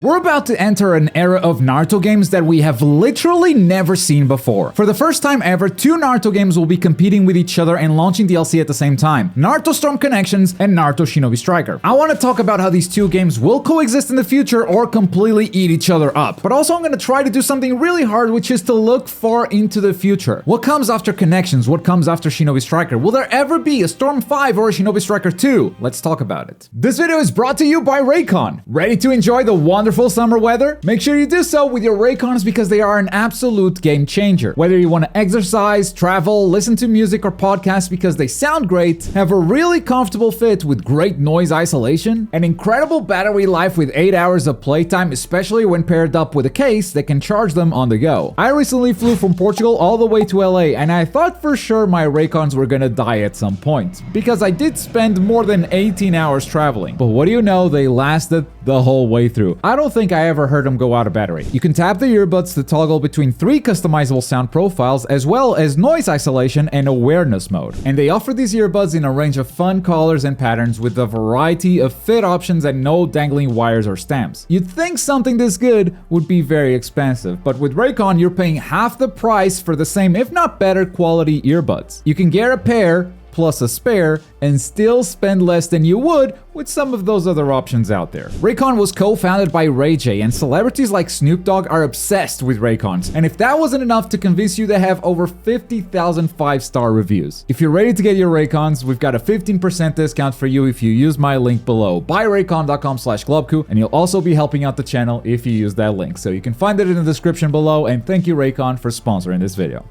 We're about to enter an era of Naruto games that we have literally never seen before. For the first time ever, two Naruto games will be competing with each other and launching DLC at the same time. Naruto Storm Connections and Naruto Shinobi Striker. I want to talk about how these two games will coexist in the future or completely eat each other up. But also I'm going to try to do something really hard, which is to look far into the future. What comes after Connections? What comes after Shinobi Striker? Will there ever be a Storm 5 or a Shinobi Striker 2? Let's talk about it. This video is brought to you by Raycon. Ready to enjoy the wonderful summer weather? Make sure you do so with your Raycons because they are an absolute game changer. Whether you want to exercise, travel, listen to music or podcasts because they sound great, have a really comfortable fit with great noise isolation, an incredible battery life with 8 hours of playtime, especially when paired up with a case that can charge them on the go. I recently flew from Portugal all the way to LA and I thought for sure my Raycons were gonna die at some point because I did spend more than 18 hours traveling. But what do you know, they lasted the whole way through. I don't think I ever heard them go out of battery. You can tap the earbuds to toggle between 3 customizable sound profiles as well as noise isolation and awareness mode. And they offer these earbuds in a range of fun colors and patterns with a variety of fit options and no dangling wires or stamps. You'd think something this good would be very expensive, but with Raycon you're paying half the price for the same if not better quality earbuds. You can get a pair plus a spare and still spend less than you would with some of those other options out there. Raycon was co-founded by Ray J, and celebrities like Snoop Dogg are obsessed with Raycons. And if that wasn't enough to convince you, they have over 50,000 5-star reviews. If you're ready to get your Raycons, we've got a 15% discount for you if you use my link below, buyraycon.com/Globku, and you'll also be helping out the channel if you use that link. So you can find it in the description below, and thank you Raycon for sponsoring this video.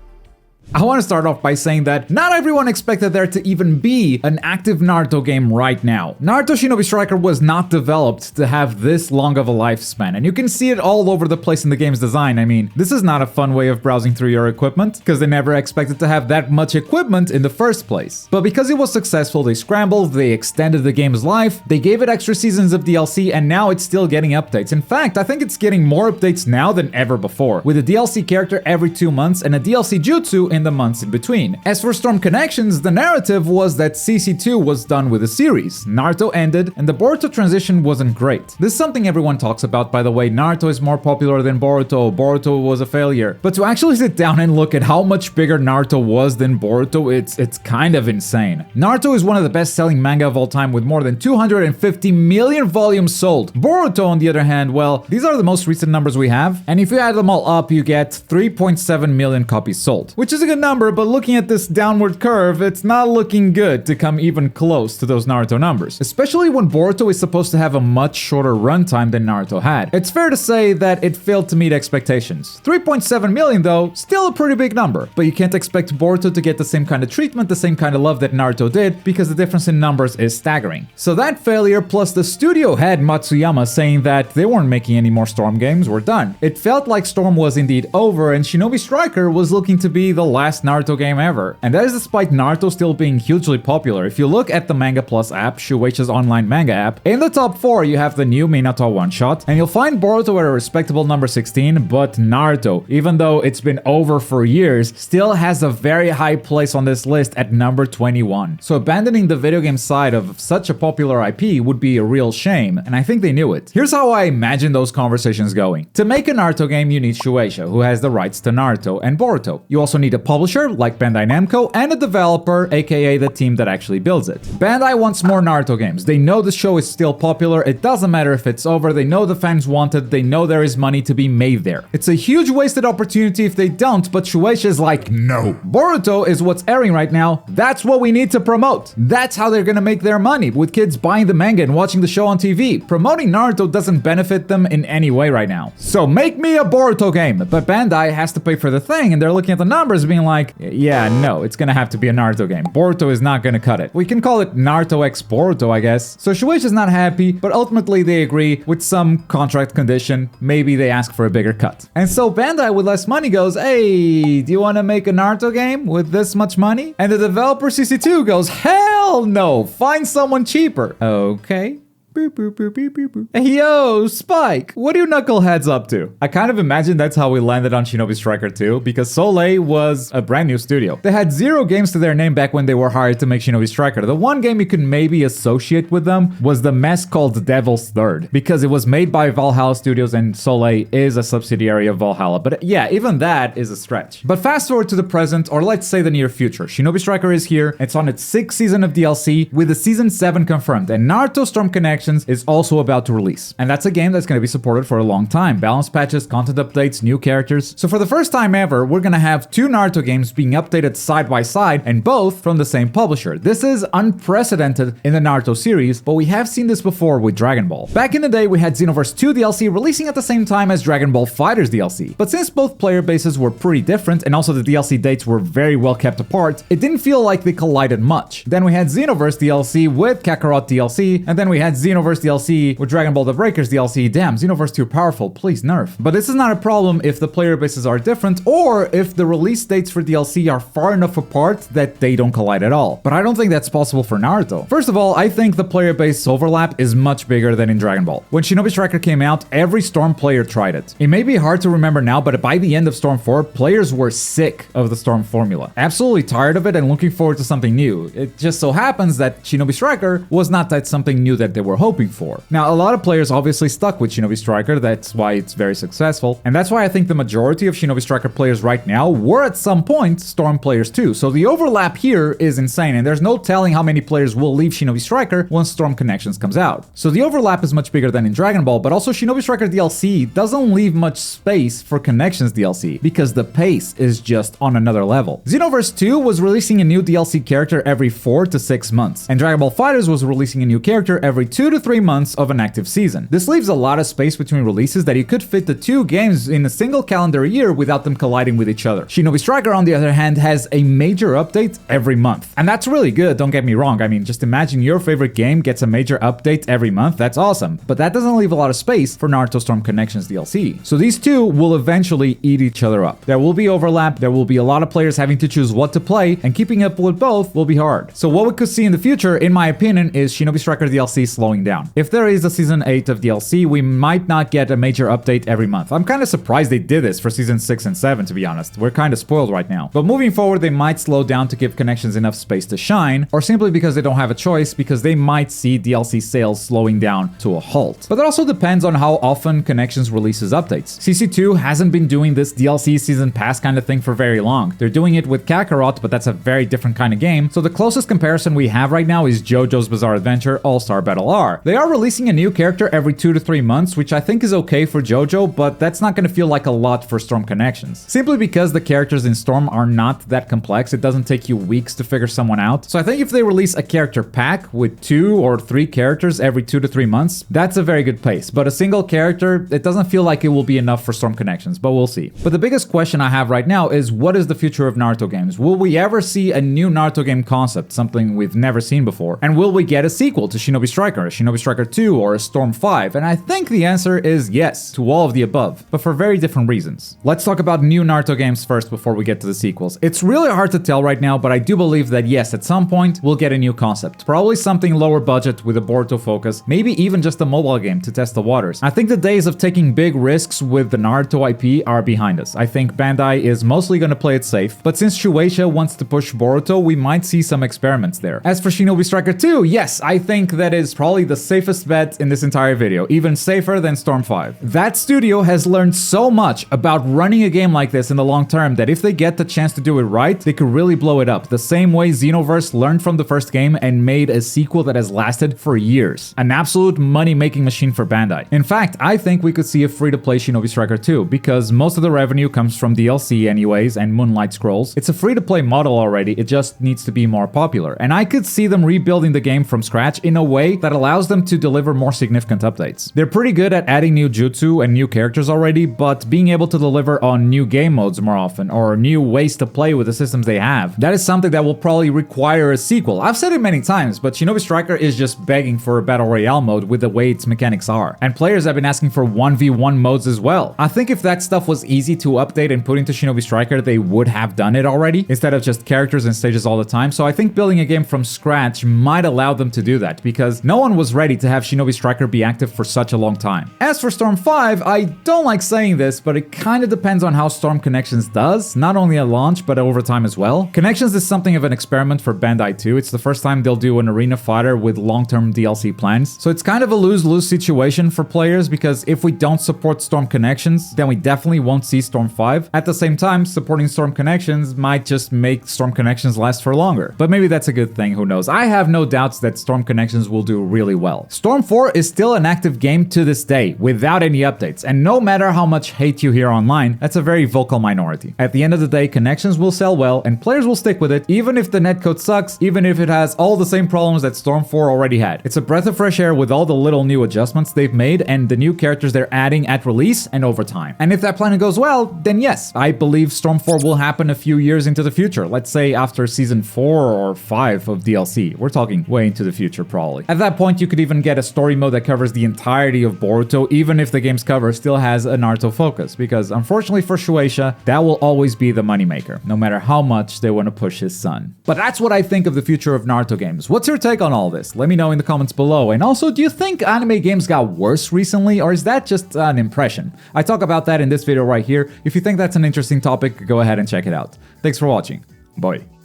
I want to start off by saying that not everyone expected there to even be an active Naruto game right now. Naruto Shinobi Striker was not developed to have this long of a lifespan, and you can see it all over the place in the game's design. I mean, this is not a fun way of browsing through your equipment, because they never expected to have that much equipment in the first place. But because it was successful, they scrambled, they extended the game's life, they gave it extra seasons of DLC, and now it's still getting updates. In fact, I think it's getting more updates now than ever before, with a DLC character every 2 months and a DLC jutsu in the months in between. As for Storm Connections, the narrative was that CC2 was done with the series. Naruto ended, and the Boruto transition wasn't great. This is something everyone talks about, by the way. Naruto is more popular than Boruto. Boruto was a failure. But to actually sit down and look at how much bigger Naruto was than Boruto, it's kind of insane. Naruto is one of the best-selling manga of all time with more than 250 million volumes sold. Boruto, on the other hand, well, these are the most recent numbers we have, and if you add them all up, you get 3.7 million copies sold, which is a good number, but looking at this downward curve, it's not looking good to come even close to those Naruto numbers, especially when Boruto is supposed to have a much shorter runtime than Naruto had. It's fair to say that it failed to meet expectations. 3.7 million though, still a pretty big number, but you can't expect Boruto to get the same kind of treatment, the same kind of love that Naruto did, because the difference in numbers is staggering. So that failure plus the studio head Matsuyama saying that they weren't making any more Storm games were done. It felt like Storm was indeed over and Shinobi Striker was looking to be the last Naruto game ever. And that is despite Naruto still being hugely popular. If you look at the Manga Plus app, Shueisha's online manga app, in the top 4 you have the new Minato one-shot, and you'll find Boruto at a respectable number 16, but Naruto, even though it's been over for years, still has a very high place on this list at number 21. So abandoning the video game side of such a popular IP would be a real shame, and I think they knew it. Here's how I imagine those conversations going. To make a Naruto game, you need Shueisha, who has the rights to Naruto and Boruto. You also need a publisher, like Bandai Namco, and a developer, aka the team that actually builds it. Bandai wants more Naruto games. They know the show is still popular, it doesn't matter if it's over, they know the fans want it, they know there is money to be made there. It's a huge wasted opportunity if they don't, but Shueisha is like, no. Boruto is what's airing right now, that's what we need to promote. That's how they're gonna make their money, with kids buying the manga and watching the show on TV. Promoting Naruto doesn't benefit them in any way right now. So make me a Boruto game, but Bandai has to pay for the thing, and they're looking at the numbers being like, yeah, no, it's gonna have to be a Naruto game. Boruto is not gonna cut it. We can call it Naruto X Boruto, I guess. So Shueisha's not happy, but ultimately they agree with some contract condition. Maybe they ask for a bigger cut. And so Bandai with less money goes, hey, do you wanna make a Naruto game with this much money? And the developer CC2 goes, hell no, find someone cheaper. Okay. Hey yo, Spike, what are you knuckleheads up to? I kind of imagine that's how we landed on Shinobi Striker 2, because Soleil was a brand new studio. They had 0 games to their name back when they were hired to make Shinobi Striker. The one game you could maybe associate with them was the mess called Devil's Third, because it was made by Valhalla Studios and Soleil is a subsidiary of Valhalla. But yeah, even that is a stretch. But fast forward to the present, or let's say the near future. Shinobi Striker is here. It's on its 6th season of DLC with the season 7 confirmed, and Naruto Storm Connections is also about to release. And that's a game that's going to be supported for a long time. Balance patches, content updates, new characters. So for the first time ever, we're going to have 2 Naruto games being updated side by side, and both from the same publisher. This is unprecedented in the Naruto series, but we have seen this before with Dragon Ball. Back in the day, we had Xenoverse 2 DLC releasing at the same time as Dragon Ball FighterZ DLC. But since both player bases were pretty different, and also the DLC dates were very well kept apart, it didn't feel like they collided much. Then we had Xenoverse DLC with Kakarot DLC, and then we had Xenoverse DLC with Dragon Ball The Breakers DLC. Damn, Xenoverse too powerful, please nerf. But this is not a problem if the player bases are different, or if the release dates for DLC are far enough apart that they don't collide at all. But I don't think that's possible for Naruto. First of all, I think the player base overlap is much bigger than in Dragon Ball. When Shinobi Striker came out, every Storm player tried it. It may be hard to remember now, but by the end of Storm 4, players were sick of the Storm formula. Absolutely tired of it and looking forward to something new. It just so happens that Shinobi Striker was not that something new that they were hoping for. Now, a lot of players obviously stuck with Shinobi Striker, that's why it's very successful, and that's why I think the majority of Shinobi Striker players right now were at some point Storm players too. So the overlap here is insane, and there's no telling how many players will leave Shinobi Striker once Storm Connections comes out. So the overlap is much bigger than in Dragon Ball, but also Shinobi Striker DLC doesn't leave much space for Connections DLC, because the pace is just on another level. Xenoverse 2 was releasing a new DLC character every 4 to 6 months, and Dragon Ball FighterZ was releasing a new character every 2 to 3 months of an active season. This leaves a lot of space between releases that you could fit the 2 games in a single calendar year without them colliding with each other. Shinobi Striker, on the other hand, has a major update every month. And that's really good, don't get me wrong. I mean, just imagine your favorite game gets a major update every month, that's awesome. But that doesn't leave a lot of space for Naruto Storm Connections DLC. So these 2 will eventually eat each other up. There will be overlap, there will be a lot of players having to choose what to play, and keeping up with both will be hard. So what we could see in the future, in my opinion, is Shinobi Striker DLC slowing down. If there is a Season 8 of DLC, we might not get a major update every month. I'm kind of surprised they did this for Season 6 and 7, to be honest. We're kind of spoiled right now. But moving forward, they might slow down to give Connections enough space to shine, or simply because they don't have a choice, because they might see DLC sales slowing down to a halt. But that also depends on how often Connections releases updates. CC2 hasn't been doing this DLC season pass kind of thing for very long. They're doing it with Kakarot, but that's a very different kind of game. So the closest comparison we have right now is JoJo's Bizarre Adventure All-Star Battle R. They are releasing a new character every 2 to 3 months, which I think is okay for JoJo, but that's not going to feel like a lot for Storm Connections. Simply because the characters in Storm are not that complex, it doesn't take you weeks to figure someone out. So I think if they release a character pack with 2 or 3 characters every 2 to 3 months, that's a very good pace. But a single character, it doesn't feel like it will be enough for Storm Connections, but we'll see. But the biggest question I have right now is, what is the future of Naruto games? Will we ever see a new Naruto game concept, something we've never seen before? And will we get a sequel to Shinobi Striker, a Shinobi Striker 2, or a Storm 5? And I think the answer is yes, to all of the above, but for very different reasons. Let's talk about new Naruto games first before we get to the sequels. It's really hard to tell right now, but I do believe that yes, at some point, we'll get a new concept. Probably something lower budget with a Boruto focus, maybe even just a mobile game to test the waters. I think the days of taking big risks with the Naruto IP are behind us. I think Bandai is mostly gonna play it safe, but since Shueisha wants to push Boruto, we might see some experiments there. As for Shinobi Striker 2, yes, I think that is probably the safest bet in this entire video, even safer than Storm 5. That studio has learned so much about running a game like this in the long term that if they get the chance to do it right, they could really blow it up, the same way Xenoverse learned from the first game and made a sequel that has lasted for years. An absolute money-making machine for Bandai. In fact, I think we could see a free-to-play Shinobi Striker 2, because most of the revenue comes from DLC anyways and Moonlight Scrolls. It's a free-to-play model already, it just needs to be more popular. And I could see them rebuilding the game from scratch in a way that allows them to deliver more significant updates. They're pretty good at adding new jutsu and new characters already, but being able to deliver on new game modes more often, or new ways to play with the systems they have, that is something that will probably require a sequel. I've said it many times, but Shinobi Striker is just begging for a Battle Royale mode with the way its mechanics are. And players have been asking for 1v1 modes as well. I think if that stuff was easy to update and put into Shinobi Striker, they would have done it already, instead of just characters and stages all the time. So I think building a game from scratch might allow them to do that, because no one was ready to have Shinobi Striker be active for such a long time. As for Storm 5, I don't like saying this, but it kinda depends on how Storm Connections does, not only at launch, but over time as well. Connections is something of an experiment for Bandai too. It's the first time they'll do an arena fighter with long-term DLC plans. So it's kind of a lose-lose situation for players, because if we don't support Storm Connections, then we definitely won't see Storm 5. At the same time, supporting Storm Connections might just make Storm Connections last for longer. But maybe that's a good thing, who knows. I have no doubts that Storm Connections will do really well. Storm 4 is still an active game to this day, without any updates, and no matter how much hate you hear online, that's a very vocal minority. At the end of the day, Connections will sell well, and players will stick with it, even if the netcode sucks, even if it has all the same problems that Storm 4 already had. It's a breath of fresh air with all the little new adjustments they've made and the new characters they're adding at release and over time. And if that plan goes well, then yes, I believe Storm 4 will happen a few years into the future. Let's say after season 4 or 5 of DLC. We're talking way into the future, probably. At that point, you could even get a story mode that covers the entirety of Boruto, even if the game's cover still has a Naruto focus, because unfortunately for Shueisha, that will always be the moneymaker, no matter how much they want to push his son. But that's what I think of the future of Naruto games. What's your take on all this? Let me know in the comments below. And also, do you think anime games got worse recently, or is that just an impression? I talk about that in this video right here. If you think that's an interesting topic, go ahead and check it out. Thanks for watching. Bye.